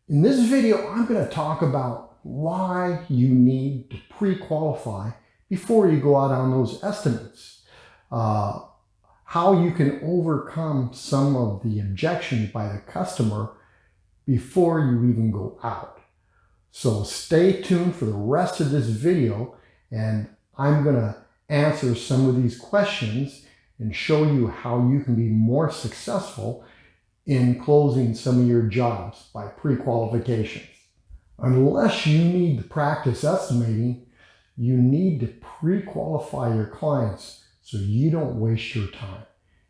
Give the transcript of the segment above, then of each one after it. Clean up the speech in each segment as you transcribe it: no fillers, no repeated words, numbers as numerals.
In this video, I'm going to talk about why you need to pre-qualify before you go out on those estimates. How you can overcome some of the objections by the customer before you even go out. So stay tuned for the rest of this video, and I'm going to answer some of these questions and show you how you can be more successful in closing some of your jobs by pre-qualifications. Unless you need to practice estimating, you need to pre-qualify your clients so you don't waste your time.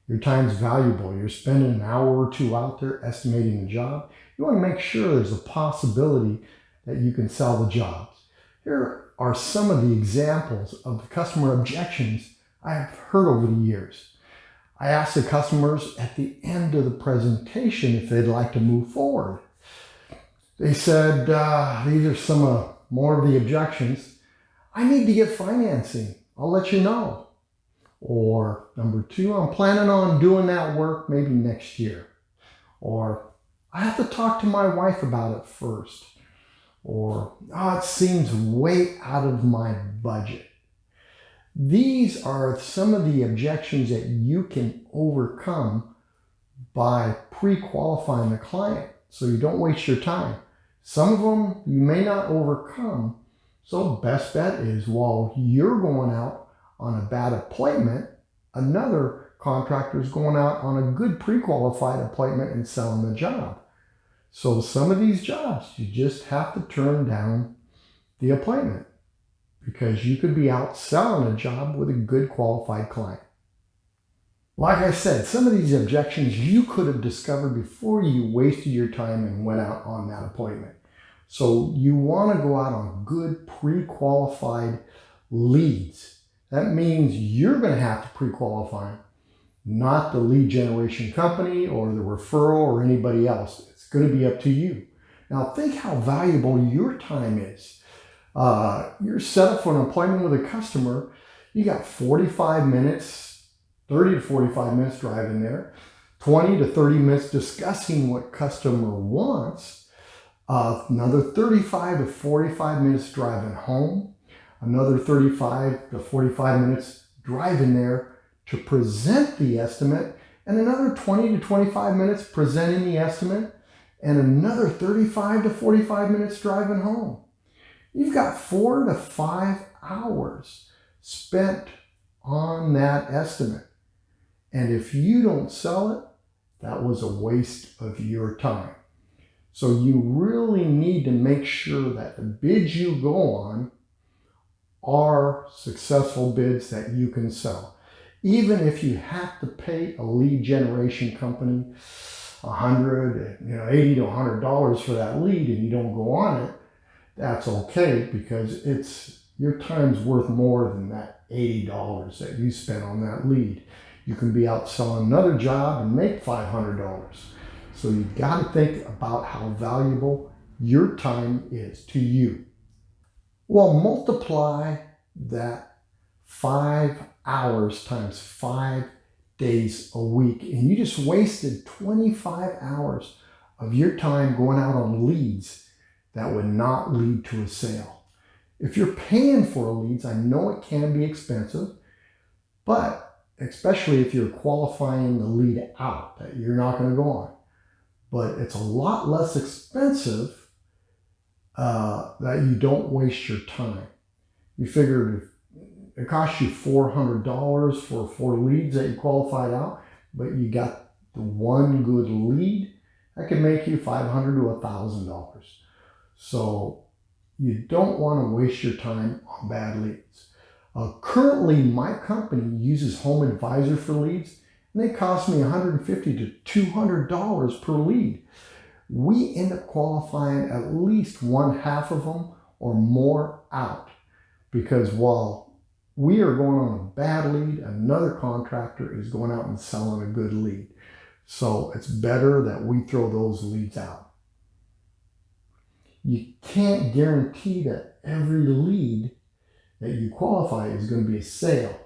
Your time is valuable. You're spending an hour or two out there estimating the job. You want to make sure there's a possibility that you can sell the jobs. Here are some of the examples of the customer objections I have heard over the years. I asked the customers at the end of the presentation if they'd like to move forward. They said, these are some more of the objections. I need to get financing. I'll let you know. Or number two, I'm planning on doing that work maybe next year. Or I have to talk to my wife about it first. Or, it seems way out of my budget. These are some of the objections that you can overcome by pre-qualifying the client so you don't waste your time. Some of them you may not overcome, so best bet is while you're going out on a bad appointment, another contractor is going out on a good pre-qualified appointment and selling the job. So some of these jobs, you just have to turn down the appointment, because you could be out selling a job with a good qualified client. Like I said, some of these objections you could have discovered before you wasted your time and went out on that appointment. So you want to go out on good pre-qualified leads. That means you're going to have to pre-qualify, not the lead generation company or the referral or anybody else. It's going to be up to you. Now think how valuable your time is. You're set up for an appointment with a customer. You got 45 minutes, 30 to 45 minutes driving there, 20 to 30 minutes discussing what customer wants, another 35 to 45 minutes driving home, another 35 to 45 minutes driving there to present the estimate, and another 20 to 25 minutes presenting the estimate, and another 35 to 45 minutes driving home. You've got 4 to 5 hours spent on that estimate. And if you don't sell it, that was a waste of your time. So you really need to make sure that the bids you go on are successful bids that you can sell. Even if you have to pay a lead generation company $80 to $100 for that lead and you don't go on it, that's okay, because your time's worth more than that $80 that you spent on that lead. You can be out selling another job and make $500. So you got to think about how valuable your time is to you. Well, multiply that 5 hours times 5 days a week, and you just wasted 25 hours of your time going out on leads that would not lead to a sale. If you're paying for leads, I know it can be expensive, but especially if you're qualifying the lead out that you're not going to go on. But it's a lot less expensive that you don't waste your time. You figure it costs you $400 for 4 leads that you qualified out, but you got the one good lead, that can make you $500 to $1,000. So you don't want to waste your time on bad leads. Currently, my company uses Home Advisor for leads, and they cost me $150 to $200 per lead. We end up qualifying at least one half of them or more out, because while we are going on a bad lead, another contractor is going out and selling a good lead. So it's better that we throw those leads out. You can't guarantee that every lead that you qualify is going to be a sale,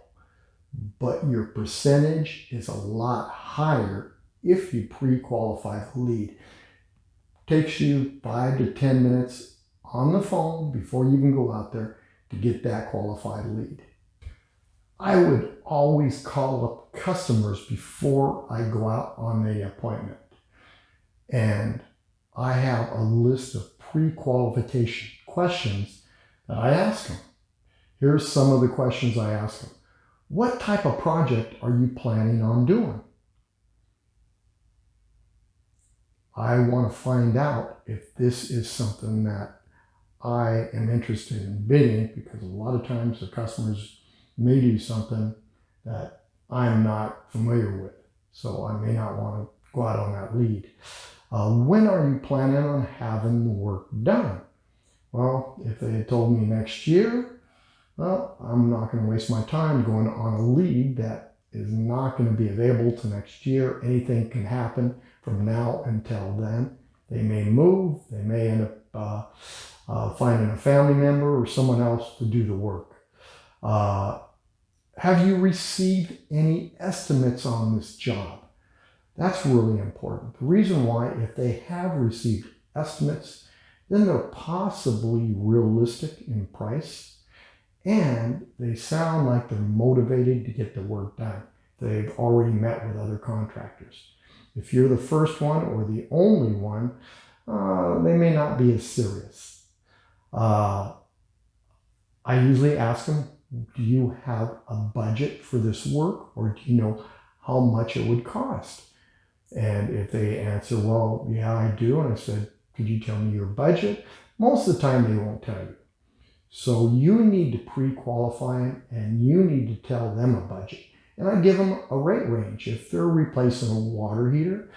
but your percentage is a lot higher if you pre-qualify the lead. Takes you 5 to 10 minutes on the phone before you even go out there to get that qualified lead. I would always call up customers before I go out on the appointment. And I have a list of pre-qualification questions that I ask them. Here's some of the questions I ask them. What type of project are you planning on doing? I want to find out if this is something that I am interested in bidding, because a lot of times the customers may do something that I'm not familiar with. So I may not want to go out on that lead. When are you planning on having the work done? Well, if they had told me next year, well, I'm not going to waste my time going on a lead that is not going to be available to next year. Anything can happen from now until then. They may move. They may end up finding a family member or someone else to do the work. Have you received any estimates on this job? That's really important. The reason why, if they have received estimates, then they're possibly realistic in price, and they sound like they're motivated to get the work done. They've already met with other contractors. If you're the first one or the only one, they may not be as serious. I usually ask them, do you have a budget for this work, or do you know how much it would cost? And if they answer, well, yeah, I do, and I said, could you tell me your budget? Most of the time they won't tell you. So you need to pre-qualify them, and you need to tell them a budget. And I give them a rate range. If they're replacing a water heater,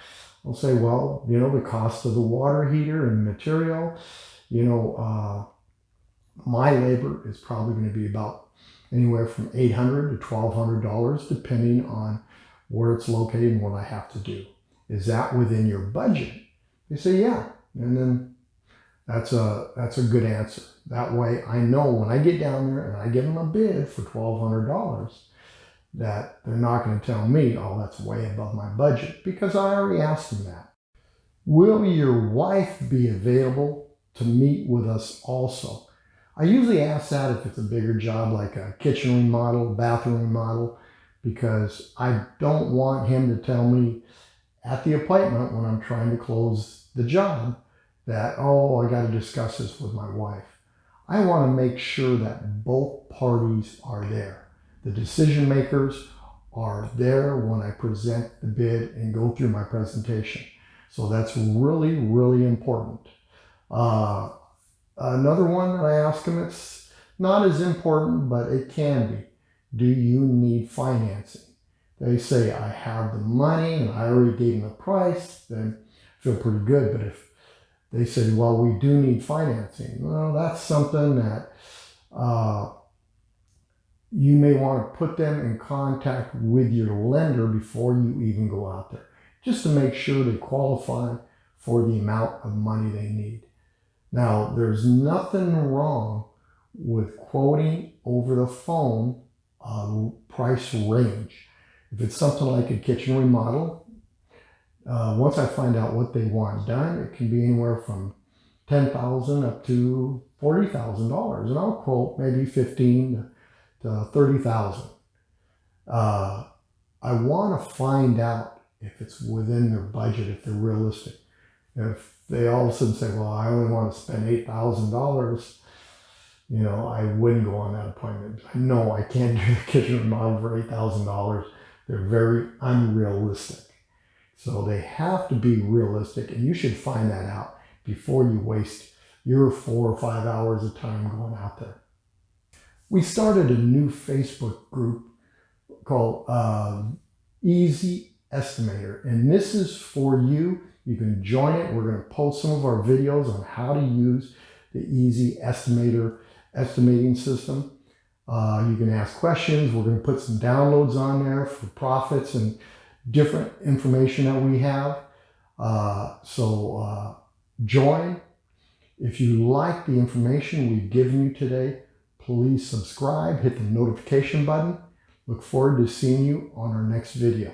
I'll say, well, the cost of the water heater and material, my labor is probably going to be about anywhere from $800 to $1,200, depending on where it's located and what I have to do. Is that within your budget? They say, yeah. And then that's a good answer. That way I know when I get down there and I give them a bid for $1,200, that they're not going to tell me, oh, that's way above my budget, because I already asked them that. Will your wife be available to meet with us also? I usually ask that if it's a bigger job, like a kitchen remodel, bathroom remodel, because I don't want him to tell me at the appointment when I'm trying to close the job that, oh, I got to discuss this with my wife. I want to make sure that both parties are there. The decision makers are there when I present the bid and go through my presentation. So that's really, really important. Another one that I ask them, it's not as important, but it can be. Do you need financing? They say, I have the money and I already gave them the price, then I feel pretty good. But if they say, well, we do need financing, well, that's something that you may want to put them in contact with your lender before you even go out there, just to make sure they qualify for the amount of money they need. Now, there's nothing wrong with quoting over the phone a price range. If it's something like a kitchen remodel, once I find out what they want done, it can be anywhere from $10,000 up to $40,000, and I'll quote maybe $15,000 to $30,000. I want to find out if it's within their budget, if they're realistic. If they all of a sudden say, well, I only want to spend $8,000, I wouldn't go on that appointment. I know I can't do the kitchen remodel for $8,000. They're very unrealistic. So they have to be realistic, and you should find that out before you waste your 4 or 5 hours of time going out there. We started a new Facebook group called Easy Estimator, and this is for you. You can join it. We're going to post some of our videos on how to use the Easy Estimator estimating system. You can ask questions. We're going to put some downloads on there for profits and different information that we have. So join. If you like the information we've given you today, please subscribe, hit the notification button. Look forward to seeing you on our next video.